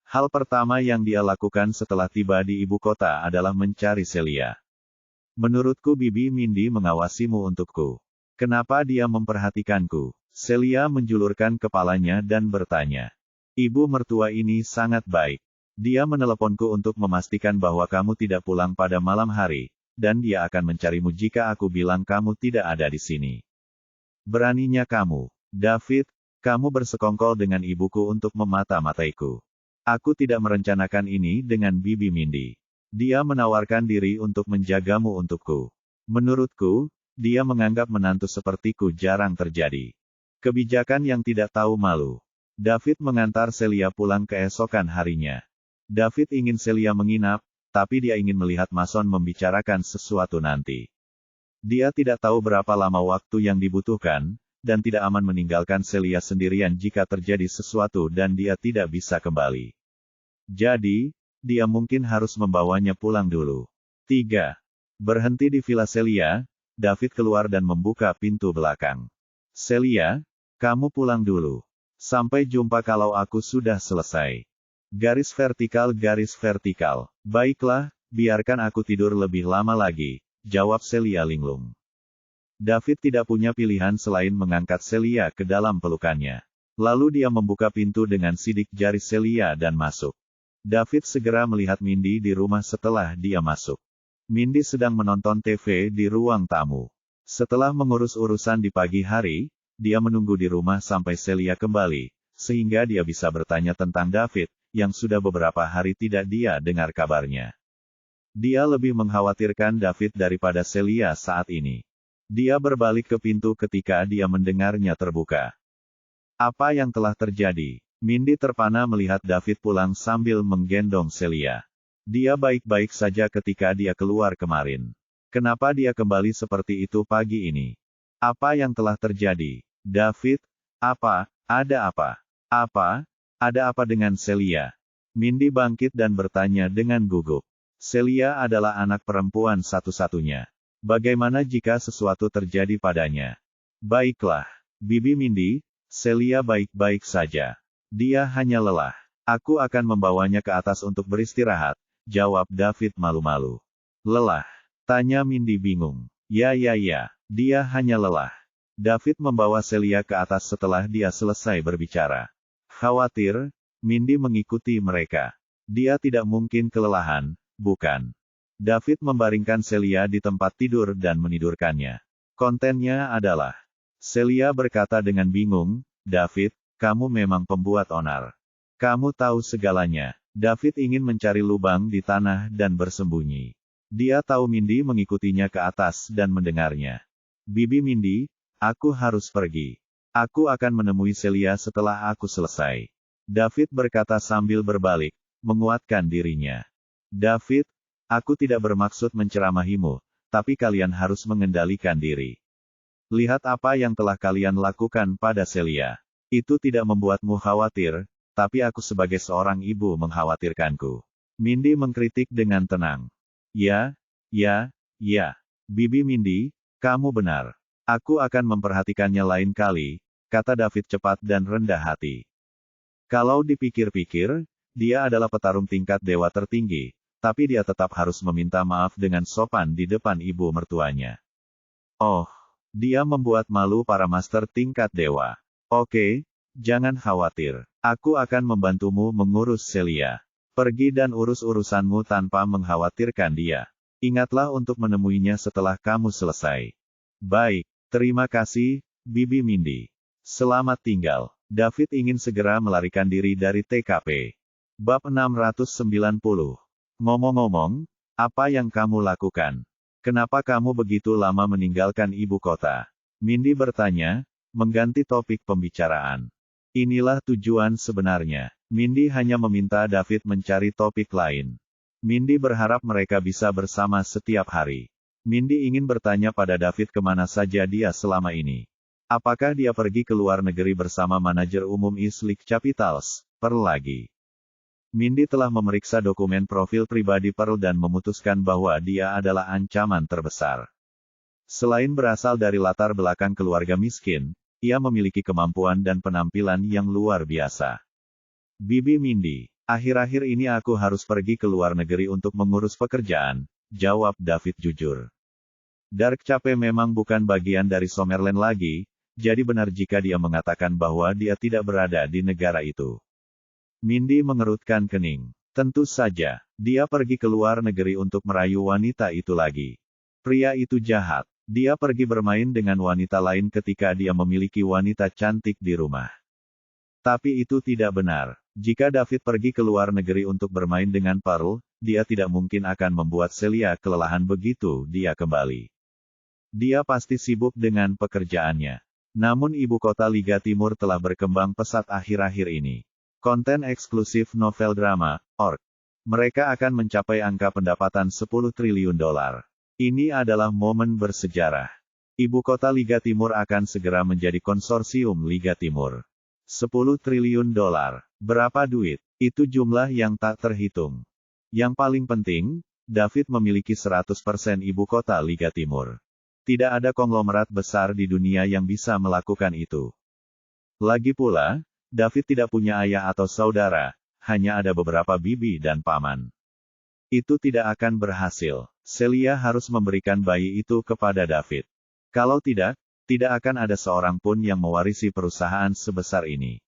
[SPEAKER 1] Hal pertama yang dia lakukan setelah tiba di ibu kota adalah mencari Celia. Menurutku Bibi Mindy mengawasimu untukku. Kenapa dia memperhatikanku? Celia menjulurkan kepalanya dan bertanya. Ibu mertua ini sangat baik. Dia meneleponku untuk memastikan bahwa kamu tidak pulang pada malam hari, dan dia akan mencarimu jika aku bilang kamu tidak ada di sini. Beraninya kamu, David, kamu bersekongkol dengan ibuku untuk memata-mataiku. Aku tidak merencanakan ini dengan Bibi Mindy. Dia menawarkan diri untuk menjagamu untukku. Menurutku, dia menganggap menantu sepertiku jarang terjadi. Kebijakan yang tidak tahu malu. David mengantar Celia pulang keesokan harinya. David ingin Celia menginap, tapi dia ingin melihat Mason membicarakan sesuatu nanti. Dia tidak tahu berapa lama waktu yang dibutuhkan, dan tidak aman meninggalkan Celia sendirian jika terjadi sesuatu dan dia tidak bisa kembali. Jadi, dia mungkin harus membawanya pulang dulu. 3. Berhenti di Villa Celia, David keluar dan membuka pintu belakang. Celia, kamu pulang dulu. Sampai jumpa kalau aku sudah selesai. Garis vertikal. Baiklah, biarkan aku tidur lebih lama lagi. Jawab Celia linglung. David tidak punya pilihan selain mengangkat Celia ke dalam pelukannya. Lalu dia membuka pintu dengan sidik jari Celia dan masuk. David segera melihat Mindy di rumah setelah dia masuk. Mindy sedang menonton TV di ruang tamu. Setelah mengurus urusan di pagi hari, dia menunggu di rumah sampai Celia kembali, sehingga dia bisa bertanya tentang David, yang sudah beberapa hari tidak dia dengar kabarnya. Dia lebih mengkhawatirkan David daripada Celia saat ini. Dia berbalik ke pintu ketika dia mendengarnya terbuka. Apa yang telah terjadi? Mindy terpana melihat David pulang sambil menggendong Celia. Dia baik-baik saja ketika dia keluar kemarin. Kenapa dia kembali seperti itu pagi ini? Apa yang telah terjadi? David, ada apa? Ada apa dengan Celia? Mindy bangkit dan bertanya dengan gugup. Celia adalah anak perempuan satu-satunya. Bagaimana jika sesuatu terjadi padanya? Baiklah, Bibi Mindy, Celia baik-baik saja. Dia hanya lelah. Aku akan membawanya ke atas untuk beristirahat, jawab David malu-malu. Lelah? Tanya Mindy bingung. Ya, dia hanya lelah. David membawa Celia ke atas setelah dia selesai berbicara. Khawatir, Mindy mengikuti mereka. Dia tidak mungkin kelelahan. Bukan. David membaringkan Celia di tempat tidur dan menidurkannya. Kontennya adalah. Celia berkata dengan bingung, David, kamu memang pembuat onar. Kamu tahu segalanya, David ingin mencari lubang di tanah dan bersembunyi. Dia tahu Mindy mengikutinya ke atas dan mendengarnya. Bibi Mindy, aku harus pergi. Aku akan menemui Celia setelah aku selesai. David berkata sambil berbalik, menguatkan dirinya. David, aku tidak bermaksud menceramahimu, tapi kalian harus mengendalikan diri. Lihat apa yang telah kalian lakukan pada Celia. Itu tidak membuatmu khawatir, tapi aku sebagai seorang ibu mengkhawatirkanku. Mindy mengkritik dengan tenang. Ya, Bibi Mindy, kamu benar. Aku akan memperhatikannya lain kali, kata David cepat dan rendah hati. Kalau dipikir-pikir, dia adalah petarung tingkat dewa tertinggi, tapi dia tetap harus meminta maaf dengan sopan di depan ibu mertuanya. Oh, dia membuat malu para master tingkat dewa. Oke, jangan khawatir. Aku akan membantumu mengurus Celia. Pergi dan urus urusanmu tanpa mengkhawatirkan dia. Ingatlah untuk menemuinya setelah kamu selesai. Baik, terima kasih, Bibi Mindy. Selamat tinggal. David ingin segera melarikan diri dari TKP. Bab 690. Ngomong-ngomong, apa yang kamu lakukan? Kenapa kamu begitu lama meninggalkan ibu kota? Mindy bertanya, mengganti topik pembicaraan. Inilah tujuan sebenarnya. Mindy hanya meminta David mencari topik lain. Mindy berharap mereka bisa bersama setiap hari. Mindy ingin bertanya pada David kemana saja dia selama ini. Apakah dia pergi ke luar negeri bersama manajer umum Islip Capitals, Pearl lagi? Mindy telah memeriksa dokumen profil pribadi Pearl dan memutuskan bahwa dia adalah ancaman terbesar. Selain berasal dari latar belakang keluarga miskin, ia memiliki kemampuan dan penampilan yang luar biasa. Bibi Mindy, akhir-akhir ini aku harus pergi ke luar negeri untuk mengurus pekerjaan, jawab David jujur. Dark Cape memang bukan bagian dari Summerland lagi, jadi benar jika dia mengatakan bahwa dia tidak berada di negara itu. Mindy mengerutkan kening. Tentu saja, dia pergi ke luar negeri untuk merayu wanita itu lagi. Pria itu jahat. Dia pergi bermain dengan wanita lain ketika dia memiliki wanita cantik di rumah. Tapi itu tidak benar. Jika David pergi ke luar negeri untuk bermain dengan Pearl, dia tidak mungkin akan membuat Celia kelelahan begitu dia kembali. Dia pasti sibuk dengan pekerjaannya. Namun ibu kota Liga Timur telah berkembang pesat akhir-akhir ini. Konten eksklusif novel drama, org. Mereka akan mencapai angka pendapatan 10 triliun dolar. Ini adalah momen bersejarah. Ibu kota Liga Timur akan segera menjadi konsorsium Liga Timur. 10 triliun dolar. Berapa duit? Itu jumlah yang tak terhitung. Yang paling penting, David memiliki 100% ibu kota Liga Timur. Tidak ada konglomerat besar di dunia yang bisa melakukan itu. Lagi pula, David tidak punya ayah atau saudara, hanya ada beberapa bibi dan paman. Itu tidak akan berhasil. Celia harus memberikan bayi itu kepada David. Kalau tidak, tidak akan ada seorang pun yang mewarisi perusahaan sebesar ini.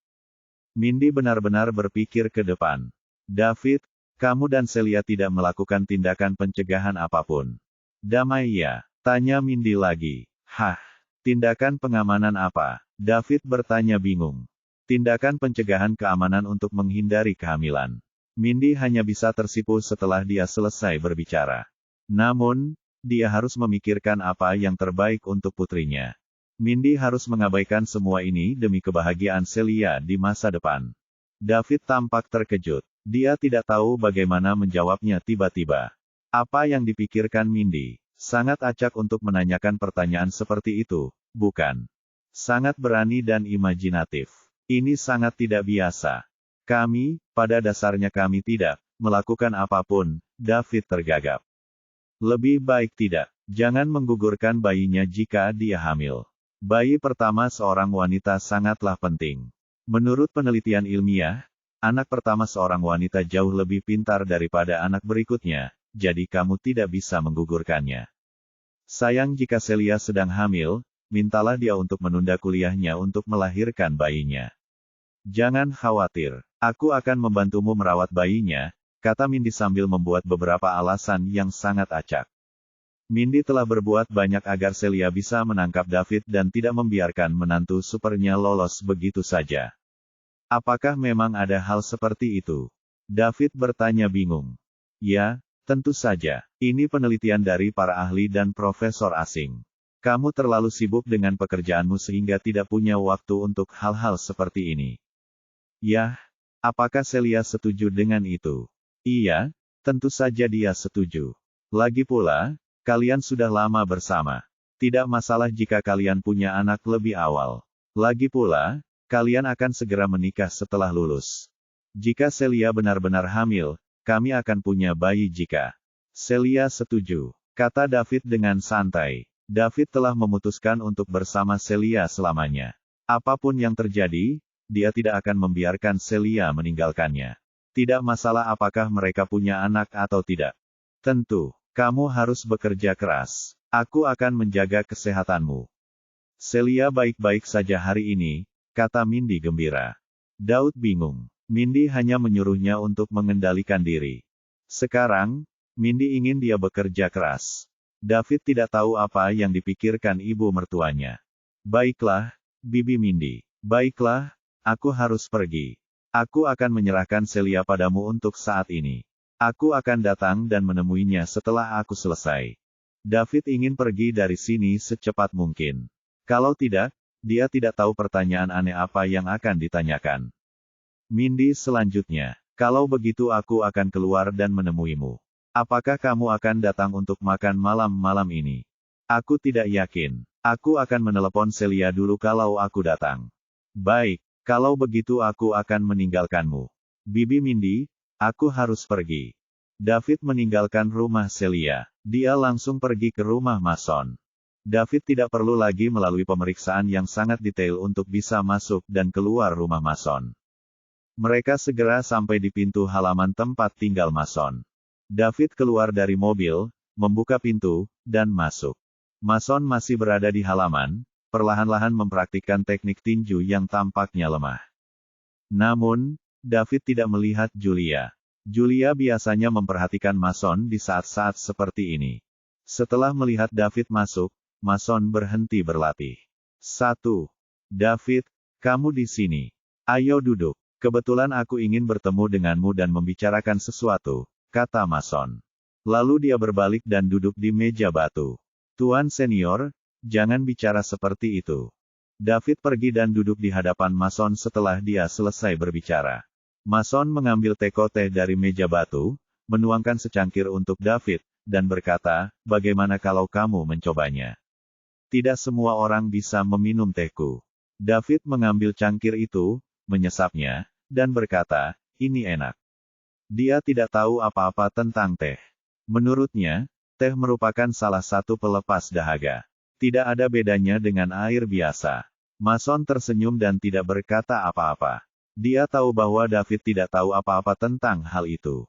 [SPEAKER 1] Mindy benar-benar berpikir ke depan. David, kamu dan Celia tidak melakukan tindakan pencegahan apapun. Damai ya? Tanya Mindy lagi. Hah? Tindakan pengamanan apa? David bertanya bingung. Tindakan pencegahan keamanan untuk menghindari kehamilan. Mindy hanya bisa tersipu setelah dia selesai berbicara. Namun, dia harus memikirkan apa yang terbaik untuk putrinya. Mindy harus mengabaikan semua ini demi kebahagiaan Celia di masa depan. David tampak terkejut. Dia tidak tahu bagaimana menjawabnya tiba-tiba. Apa yang dipikirkan Mindy? Sangat acak untuk menanyakan pertanyaan seperti itu, bukan? Sangat berani dan imajinatif. Ini sangat tidak biasa. Pada dasarnya kami tidak melakukan apapun, David tergagap. Lebih baik tidak. Jangan menggugurkan bayinya jika dia hamil. Bayi pertama seorang wanita sangatlah penting. Menurut penelitian ilmiah, anak pertama seorang wanita jauh lebih pintar daripada anak berikutnya, jadi kamu tidak bisa menggugurkannya. Sayang jika Celia sedang hamil, mintalah dia untuk menunda kuliahnya untuk melahirkan bayinya. Jangan khawatir, aku akan membantumu merawat bayinya, kata Mindy sambil membuat beberapa alasan yang sangat acak. Mindy telah berbuat banyak agar Celia bisa menangkap David dan tidak membiarkan menantu supernya lolos begitu saja. Apakah memang ada hal seperti itu? David bertanya bingung. Ya, tentu saja. Ini penelitian dari para ahli dan profesor asing. Kamu terlalu sibuk dengan pekerjaanmu sehingga tidak punya waktu untuk hal-hal seperti ini. Yah, apakah Celia setuju dengan itu? Iya, tentu saja dia setuju. Lagi pula, kalian sudah lama bersama. Tidak masalah jika kalian punya anak lebih awal. Lagi pula, kalian akan segera menikah setelah lulus. Jika Celia benar-benar hamil, kami akan punya bayi jika. Celia setuju, kata David dengan santai. David telah memutuskan untuk bersama Celia selamanya. Apapun yang terjadi, dia tidak akan membiarkan Celia meninggalkannya. Tidak masalah apakah mereka punya anak atau tidak. Tentu, kamu harus bekerja keras. Aku akan menjaga kesehatanmu. Celia baik-baik saja hari ini, kata Mindy gembira. Daud bingung. Mindy hanya menyuruhnya untuk mengendalikan diri. Sekarang, Mindy ingin dia bekerja keras. David tidak tahu apa yang dipikirkan ibu mertuanya. Baiklah, Bibi Mindy. Baiklah, aku harus pergi. Aku akan menyerahkan Celia padamu untuk saat ini. Aku akan datang dan menemuinya setelah aku selesai. David ingin pergi dari sini secepat mungkin. Kalau tidak, dia tidak tahu pertanyaan aneh apa yang akan ditanyakan. Mindy selanjutnya, kalau begitu aku akan keluar dan menemuimu. Apakah kamu akan datang untuk makan malam ini? Aku tidak yakin. Aku akan menelepon Celia dulu kalau aku datang. Baik, kalau begitu aku akan meninggalkanmu. Bibi Mindy, aku harus pergi. David meninggalkan rumah Celia. Dia langsung pergi ke rumah Mason. David tidak perlu lagi melalui pemeriksaan yang sangat detail untuk bisa masuk dan keluar rumah Mason. Mereka segera sampai di pintu halaman tempat tinggal Mason. David keluar dari mobil, membuka pintu, dan masuk. Mason masih berada di halaman, perlahan-lahan mempraktikkan teknik tinju yang tampaknya lemah. Namun, David tidak melihat Julia. Julia biasanya memperhatikan Mason di saat-saat seperti ini. Setelah melihat David masuk, Mason berhenti berlatih. 1. David, kamu di sini. Ayo duduk. Kebetulan aku ingin bertemu denganmu dan membicarakan sesuatu, kata Mason. Lalu dia berbalik dan duduk di meja batu. Tuan senior, jangan bicara seperti itu. David pergi dan duduk di hadapan Mason setelah dia selesai berbicara. Mason mengambil teko teh dari meja batu, menuangkan secangkir untuk David, dan berkata, bagaimana kalau kamu mencobanya? Tidak semua orang bisa meminum tehku. David mengambil cangkir itu, menyesapnya, dan berkata, ini enak. Dia tidak tahu apa-apa tentang teh. Menurutnya, teh merupakan salah satu pelepas dahaga. Tidak ada bedanya dengan air biasa. Mason tersenyum dan tidak berkata apa-apa. Dia tahu bahwa David tidak tahu apa-apa tentang hal itu.